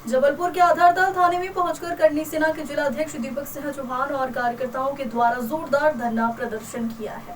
जबलपुर के आधारताल थाने में पहुंचकर करनी सेना के जिला अध्यक्ष दीपक सिंह चौहान और कार्यकर्ताओं के द्वारा जोरदार धरना प्रदर्शन किया है।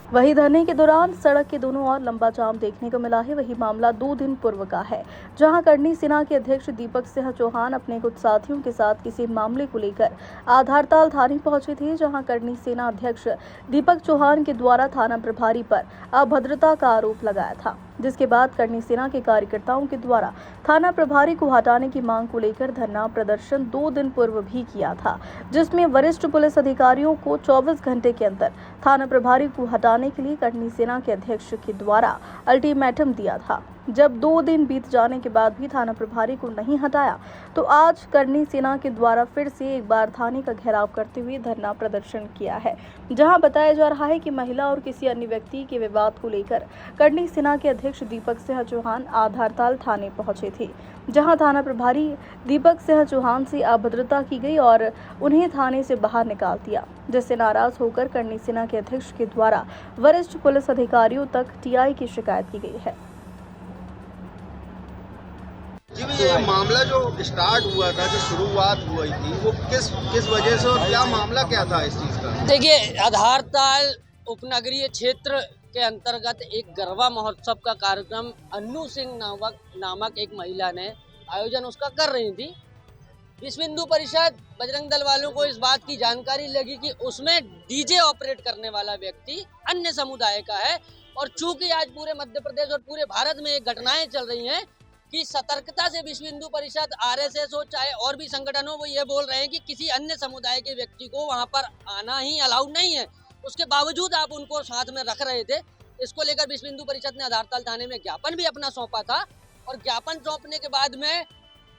वही धरने के दौरान सड़क के दोनों ओर लंबा जाम देखने को मिला है। वही मामला 2 दिन पूर्व का है, जहां करनी सेना के अध्यक्ष दीपक सिंह चौहान अपने कुछ साथियों के साथ किसी मामले को लेकर आधारताल थाने पहुंचे थे, जहां करनी सेना अध्यक्ष दीपक चौहान के द्वारा थाना प्रभारी पर अभद्रता का आरोप लगाया था, जिसके बाद करनी सेना के कार्यकर्ताओं के द्वारा थाना प्रभारी को हटाने की मांग को लेकर धरना प्रदर्शन 2 दिन पूर्व भी किया था, जिसमें वरिष्ठ पुलिस अधिकारियों को 24 घंटे के अंदर थाना प्रभारी को हटाने के लिए करनी सेना के अध्यक्ष के द्वारा अल्टीमेटम दिया था। जब 2 दिन बीत जाने के बाद भी थाना प्रभारी को नहीं हटाया, तो आज करनी सेना के द्वारा फिर से एक बार थाने का घेराव करते हुए धरना प्रदर्शन किया है, जहां बताया जा रहा है कि महिला और किसी अन्य व्यक्ति के विवाद को लेकर करनी सेना के अध्यक्ष दीपक सिंह चौहान आधारताल थाने पहुंचे थे, जहां थाना प्रभारी दीपक सिंह चौहान से अभद्रता की गई और उन्हें थाने से बाहर निकाल दिया, जिससे नाराज होकर करनी सेना के अध्यक्ष के द्वारा वरिष्ठ पुलिस अधिकारियों तक टीआई की शिकायत की गई है। जी ये मामला जो स्टार्ट हुआ था, जो शुरुआत हुई थी, वो किस वजह से और क्या मामला क्या था इस चीज़ का? देखिए, आधारताल उपनगरीय क्षेत्र के अंतर्गत एक गरबा महोत्सव का कार्यक्रम अन्नू सिंह नामक एक महिला ने आयोजन उसका कर रही थी। विश्व हिंदू परिषद बजरंग दल वालों को इस बात की जानकारी लगी कि उसमें डीजे ऑपरेट करने वाला व्यक्ति अन्य समुदाय का है, और चूंकि आज पूरे मध्य प्रदेश और पूरे भारत में एक घटनाएं चल रही हैं कि सतर्कता से विश्व हिंदू परिषद, आरएसएस हो चाहे और भी संगठन हो, वो ये बोल रहे हैं कि किसी अन्य समुदाय के व्यक्ति को वहां पर आना ही अलाउड नहीं है। उसके बावजूद आप उनको साथ में रख रहे थे। इसको लेकर विश्व हिंदू परिषद ने आधारताल थाने में ज्ञापन भी अपना सौंपा था, और ज्ञापन सौंपने के बाद में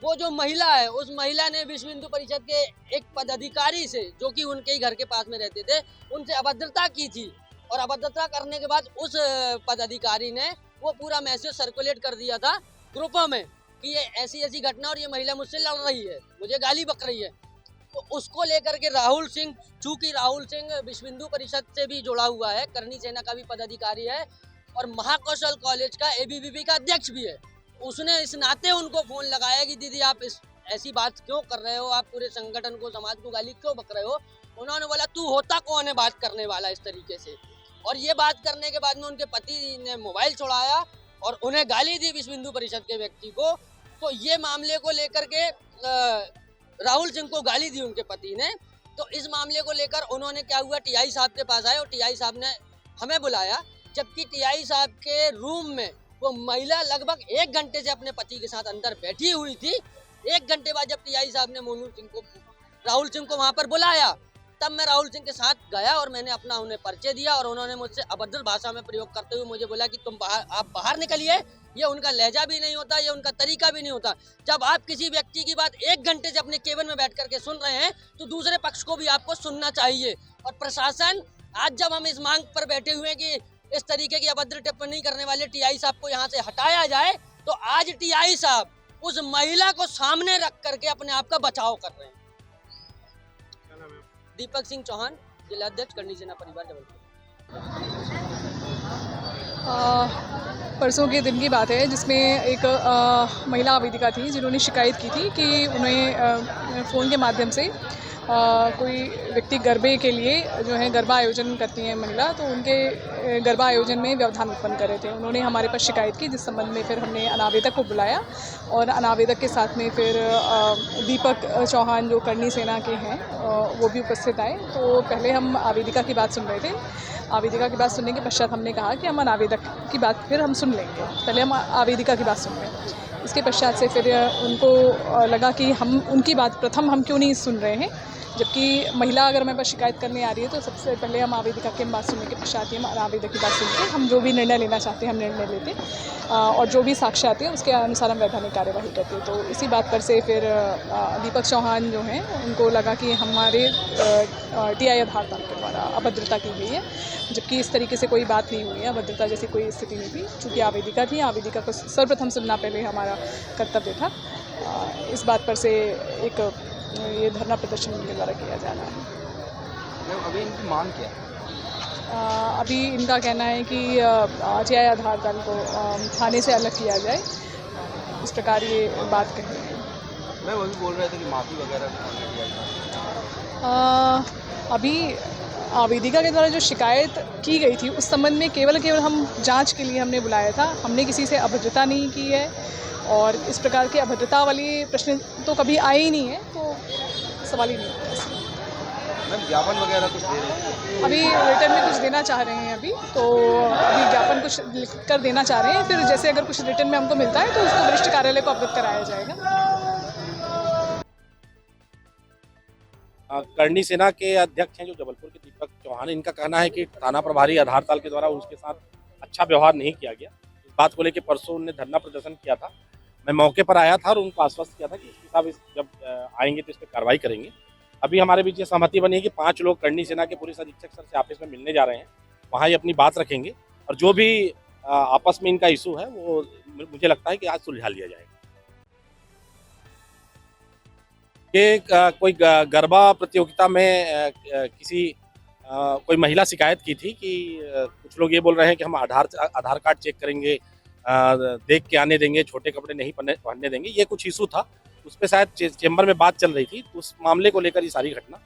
वो जो महिला है, उस महिला ने विश्व हिंदू परिषद के एक पदाधिकारी से, जो कि उनके ही घर के पास में रहते थे, उनसे अभद्रता की थी, और अभद्रता करने के बाद उस पदाधिकारी ने वो पूरा मैसेज सर्कुलेट कर दिया था ग्रुपों में कि ये ऐसी ऐसी घटना और ये महिला मुझसे लड़ रही है, मुझे गाली बक रही है। तो उसको लेकर के राहुल सिंह, चूंकि राहुल सिंह विश्व हिंदू परिषद से भी जुड़ा हुआ है, करनी सेना का भी पदाधिकारी है और महाकौशल कॉलेज का एबीवीपी का अध्यक्ष भी है, उसने इस नाते उनको फोन लगाया कि दीदी आप ऐसी बात क्यों कर रहे हो, आप पूरे संगठन को, समाज को गाली क्यों बक रहे हो। उन्होंने बोला तू होता कौन है बात करने वाला इस तरीके से, और ये बात करने के बाद में उनके पति ने मोबाइल छुड़ाया और उन्हें गाली दी विश्व हिंदू परिषद के व्यक्ति को। तो ये मामले को लेकर के राहुल सिंह को गाली दी उनके पति ने। तो इस मामले को लेकर उन्होंने क्या हुआ, टीआई साहब के पास आए और टीआई साहब ने हमें बुलाया, जबकि टीआई साहब के रूम में वो महिला लगभग 1 घंटे से अपने पति के साथ अंदर बैठी हुई थी। 1 घंटे बाद जब टीआई साहब ने राहुल सिंह को वहां पर बुलाया, तब मैं राहुल सिंह के साथ गया और मैंने अपना उन्हें परिचय दिया, और उन्होंने मुझसे अभद्र भाषा में प्रयोग करते हुए मुझे बोला कि आप बाहर निकलिए। ये उनका लहजा भी नहीं होता, ये उनका तरीका भी नहीं होता। जब आप किसी व्यक्ति की बात 1 घंटे से अपने केबिन में बैठ करके सुन रहे हैं, तो दूसरे पक्ष को भी आपको सुनना चाहिए। और प्रशासन, आज जब हम इस मांग पर बैठे हुए हैं कि इस तरीके की अभद्र टिप्पणी करने वाले टीआई साहब को यहाँ से हटाया जाए, तो आज टीआई साहब उस महिला को सामने रख करके अपने आप का बचाव कर रहे हैं। दीपक सिंह चौहान, जिला अध्यक्ष करनी सेना परिवार जबलपुर। परसों के दिन की बात है, जिसमें एक महिला आवेदिका थी जिन्होंने शिकायत की थी कि उन्हें फ़ोन के माध्यम से कोई व्यक्ति गरबे के लिए जो है गरबा आयोजन करती हैं महिला, तो उनके गरबा आयोजन में व्यवधान उत्पन्न कर रहे थे। उन्होंने हमारे पास शिकायत की, जिस संबंध में फिर हमने अनावेदक को बुलाया, और अनावेदक के साथ में फिर दीपक चौहान जो करनी सेना के हैं वो भी उपस्थित आए। तो पहले हम आवेदिका की बात सुन रहे थे। आवेदिका की बात सुनने के पश्चात हमने कहा कि हम अनावेदक की बात फिर हम सुन लेंगे, पहले हम आवेदिका की बात सुन लें। इसके पश्चात से फिर उनको लगा कि हम उनकी बात प्रथम हम क्यों नहीं सुन रहे हैं, जबकि महिला अगर हमारे पास शिकायत करने आ रही है तो सबसे पहले हम आवेदिका की बात सुनने के पश्चात ही हम आवेदक की बात सुनते, हम जो भी निर्णय लेना चाहते हैं हम निर्णय लेते, और जो भी साक्ष्य आते हैं उसके अनुसार हम वैधानिक कार्यवाही करते हैं। तो इसी बात पर से फिर दीपक चौहान जो हैं उनको लगा कि हमारे टीआई आधारताल के द्वारा अभद्रता की गई है, जबकि इस तरीके से कोई बात नहीं हुई है, अभद्रता जैसी कोई स्थिति नहीं थी। चूँकि आवेदिका थी, आवेदिका को सर्वप्रथम सुनना पहले हमारा कर्तव्य था। इस बात पर से एक ये धरना प्रदर्शन उनके द्वारा किया जाना है। अभी इनकी मांग क्या है? अभी इनका कहना है कि टीआई आधारताल को थाने से अलग किया जाए, इस प्रकार ये बात कही है। मैं वही बोल रहे थे कि माफ़ी वगैरह भी मांगने की आई। अभी वेदिका के द्वारा जो शिकायत की गई थी उस संबंध में केवल हम जांच के लिए हमने बुलाया था। हमने किसी से अभद्रता नहीं की है और इस प्रकार के अभद्रता वाली प्रश्न तो कभी आए ही नहीं है, तो सवाल ही नहीं होता इसमें। मैम ज्ञापन वगैरह कुछ दे रहे हैं? अभी रिटर्न में कुछ देना चाह रहे हैं अभी, तो अभी ज्ञापन कुछ लिख कर देना चाह रहे हैं, फिर जैसे अगर कुछ रिटर्न में हमको मिलता है तो उसको वरिष्ठ कार्यालय को अवगत कराया जाएगा। करनी सेना के अध्यक्ष हैं जो जबलपुर के दीपक चौहान, इनका कहना है कि थाना प्रभारी आधार ताल के द्वारा उनके साथ अच्छा व्यवहार नहीं किया गया। इस बात को लेकर परसों उन्होंने धरना प्रदर्शन किया था। मैं मौके पर आया था और उनको आश्वस्त किया था कि इसके साहब जब आएंगे तो इस पर कार्रवाई करेंगे। अभी हमारे बीच ये सहमति बनी है कि 5 लोग करनी सेना के पुलिस अधीक्षक सर से ऑफिस में मिलने जा रहे हैं, वहाँ ये अपनी बात रखेंगे और जो भी आपस में इनका इशू है वो मुझे लगता है कि आज सुलझा लिया जाएगा। कि कोई गरबा प्रतियोगिता में किसी कोई महिला शिकायत की थी कि कुछ लोग ये बोल रहे हैं कि हम आधार कार्ड चेक करेंगे, देख के आने देंगे, छोटे कपड़े नहीं पहनने देंगे। ये कुछ इशू था, उस पर शायद चेंबर में बात चल रही थी, उस मामले को लेकर ये सारी घटना